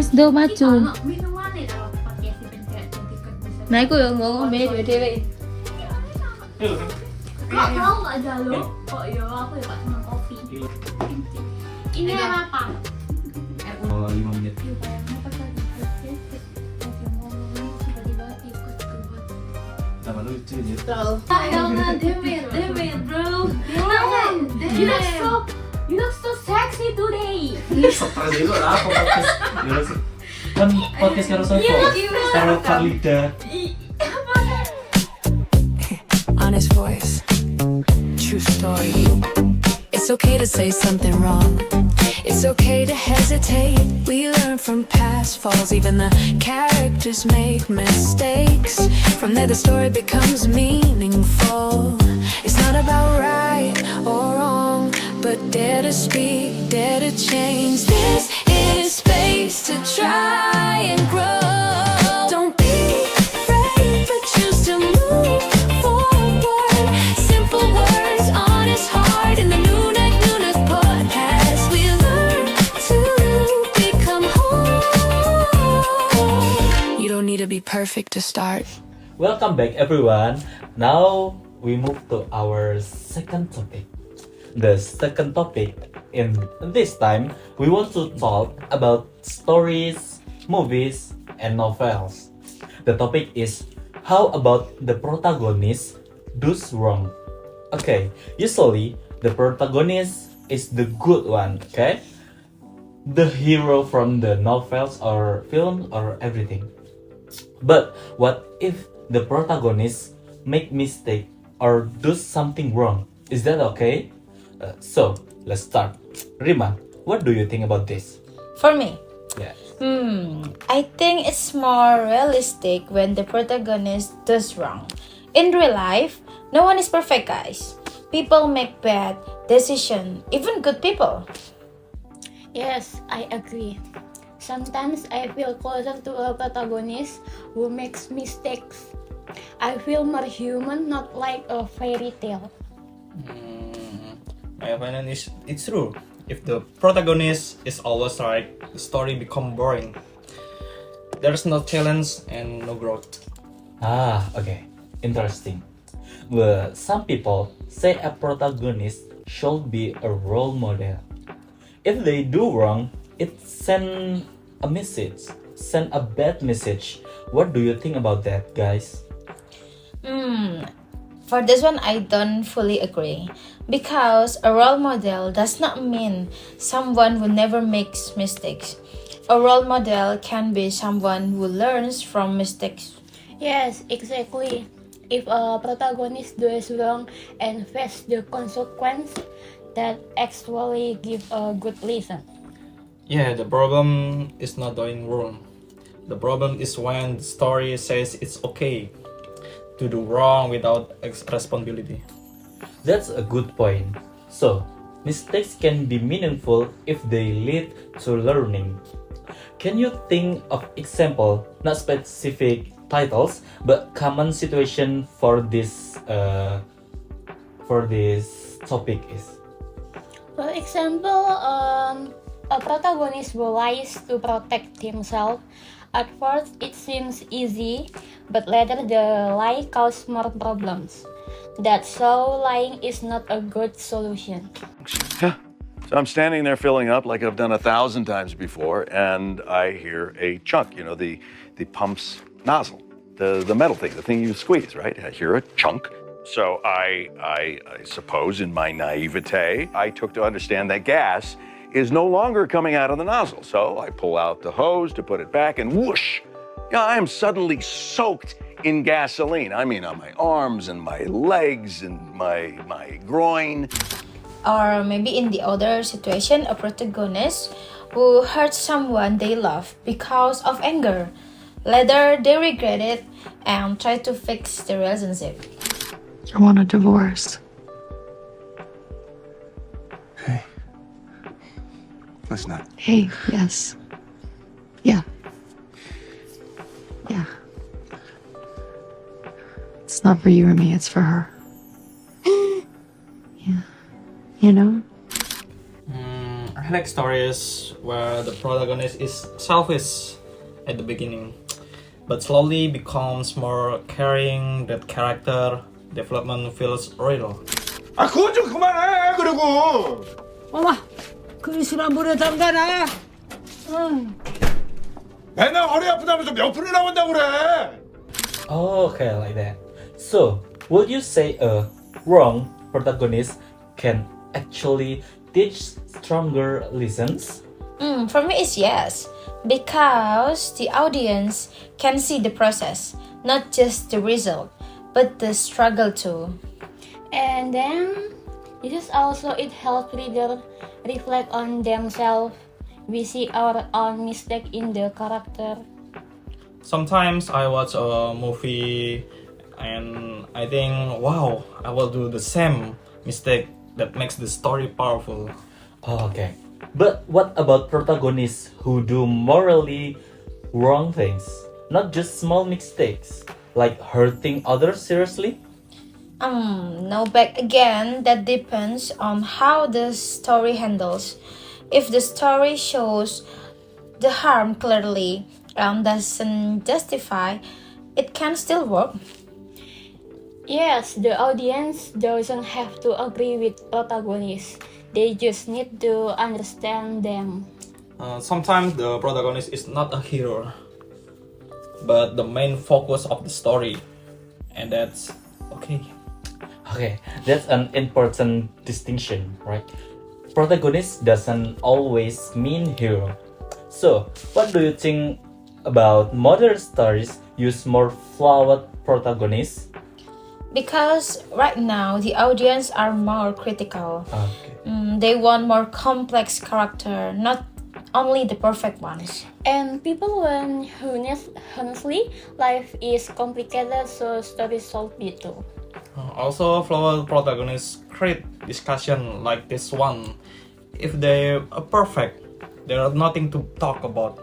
Wis do maju. Minuman itu pakai si pencet cantik bisa. Nah, aku yang ngomong dewe. Kok mau nggak jalur? Oh iya, aku ya pak cuma kopi. Ini apa? Oh, 5 menit. Tambah lucu gitu. Damn it, bro. You look so sexy today. Stres itu apa podcast? Gimana sih? Kan podcast karo Sopo. Karo Farlida. Honest voice, true story. It's okay to say something wrong. It's okay to hesitate. We learn from past falls. Even the characters make mistakes. From there the story becomes meaningful. It's not about right or wrong, but dare to speak, dare to change. This is space to try and grow. Don't be afraid, but choose to move forward. Simple words, honest heart, in the Nunak podcast. We learn to become whole. You don't need to be perfect to start. Welcome back everyone. Now we move to our second topic. The second topic in this time we want to talk about stories, movies, and novels. The topic is how about the protagonist does wrong. Okay, usually the protagonist is the good one, okay? The hero from the novels or film or everything. But what if the protagonist make mistake or do something wrong? Is that okay? So let's start. Rima, what do you think about this? For me, Yeah. I think it's more realistic when the protagonist does wrong. In real life, no one is perfect, guys. People make bad decisions, even good people. Yes, I agree. Sometimes I feel closer to a protagonist who makes mistakes. I feel more human, not like a fairy tale. My opinion is it's true. If the protagonist is always right, the story become boring. There's no challenge and no growth. Okay. Interesting. But some people say a protagonist should be a role model. If they do wrong, it send a bad message. What do you think about that, guys? For this one, I don't fully agree. Because a role model does not mean someone who never makes mistakes. A role model can be someone who learns from mistakes. Yes, exactly. If a protagonist does wrong and face the consequence, that actually give a good lesson. Yeah, the problem is not doing wrong. The problem is when the story says it's okay to do wrong without responsibility. That's a good point. So, mistakes can be meaningful if they lead to learning. Can you think of example, not specific titles, but common situation for this topic is? For example, a protagonist lies to protect himself. At first, it seems easy, but later the lie causes more problems. That's so lying is not a good solution. Yeah. So I'm standing there filling up like I've done 1,000 times before, and I hear a chunk, the pump's nozzle, the metal thing, the thing you squeeze, right? I hear a chunk. So I suppose in my naivete, I took to understand that gas is no longer coming out of the nozzle. So I pull out the hose to put it back, and whoosh! Yeah, I am suddenly soaked in gasoline. I mean, on my arms and my legs and my groin. Or maybe in the other situation, a protagonist who hurt someone they love because of anger. Later, they regret it and try to fix the relationship. I want a divorce. Hey. Let's not. Hey, yes. Yeah. Yeah. It's not for you or me, it's for her. Yeah. You know? I I like stories where the protagonist is selfish at the beginning, but slowly becomes more caring. That character development feels real. 아, 그건 좀 그만해, 그리고. 엄마, 그 술한번에 담가라. 맨날 허리 아프다면서 몇 분을 나온다고 그래. Okay, like that. So, would you say a wrong protagonist can actually teach stronger lessons? For me, it's yes, because the audience can see the process, not just the result, but the struggle too. And then this is also it helps reader reflect on themselves. We see our own mistake in the character. Sometimes I watch a movie and I think, wow, I will do the same mistake that makes the story powerful. Okay. But what about protagonists who do morally wrong things? Not just small mistakes, like hurting others seriously? No, back again, that depends on how the story handles. If the story shows the harm clearly and doesn't justify, it can still work. Yes, the audience doesn't have to agree with protagonists. They just need to understand them. Sometimes the protagonist is not a hero, but the main focus of the story, and that's okay. Okay, that's an important distinction, right? Protagonist doesn't always mean hero. So, what do you think about modern stories use more flawed protagonists? Because right now the audience are more critical. Okay. They want more complex character, not only the perfect ones. And people want honestly, life is complicated, so stories should be too. Also, flawed protagonists create discussion like this one. If they are perfect, there are nothing to talk about.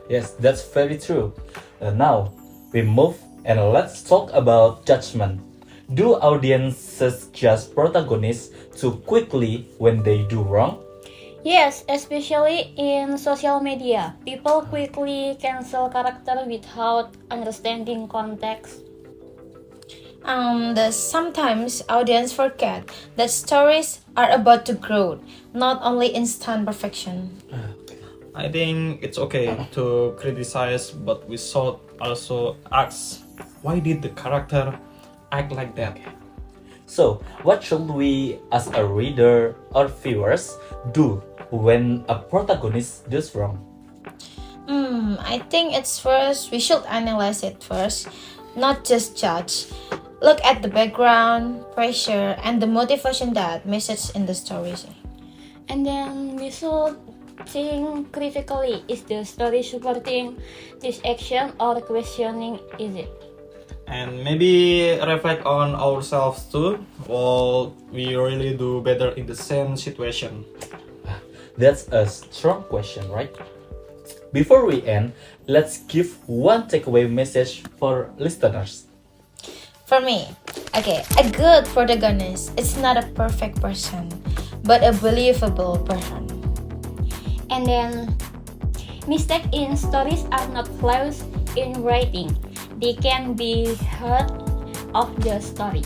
Yes, that's very true. Now, we move and let's talk about judgment. Do audiences judge protagonists too quickly when they do wrong? Yes, especially in social media. People quickly cancel character without understanding context. Sometimes audience forget that stories are about to grow, not only instant perfection. I think it's okay to criticize, but we should also ask, why did the character act like that? So, what should we as a reader or viewers do when a protagonist does wrong? I think we should analyze it first, not just judge. Look at the background, pressure, and the motivation that message in the stories. And then we should think critically, is the story supporting this action or questioning is it? And maybe reflect on ourselves too. Will we really do better in the same situation? That's a strong question, right? Before we end, let's give one takeaway message for listeners. For me, a good protagonist is not a perfect person, but a believable person. And then mistakes in stories are not flaws in writing. They can be heard of the story.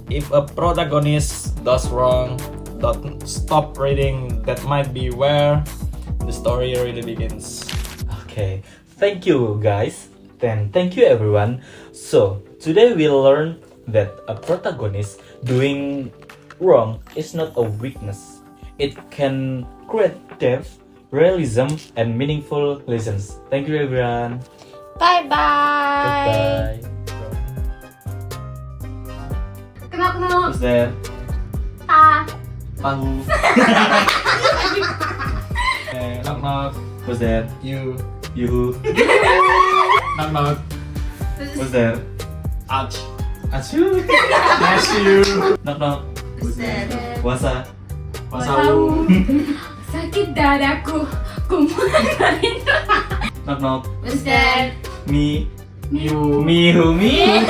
If a protagonist does wrong, don't stop reading. That might be where the story really begins. Okay, thank you guys. Then thank you everyone. So today we learned that a protagonist doing wrong is not a weakness. It can create depth, realism, and meaningful lessons. Thank you everyone. Bye-bye! Goodbye. Kenal. Who's there? Tahu. Knock knock. Who's there? You. You. Knock knock. Who's there? Ach. Achu. Bless you. Knock knock. Wasa. Wasau. Sakit dadaku. Kumulan. Knock knock. Ustaz. Me. You. Me who me?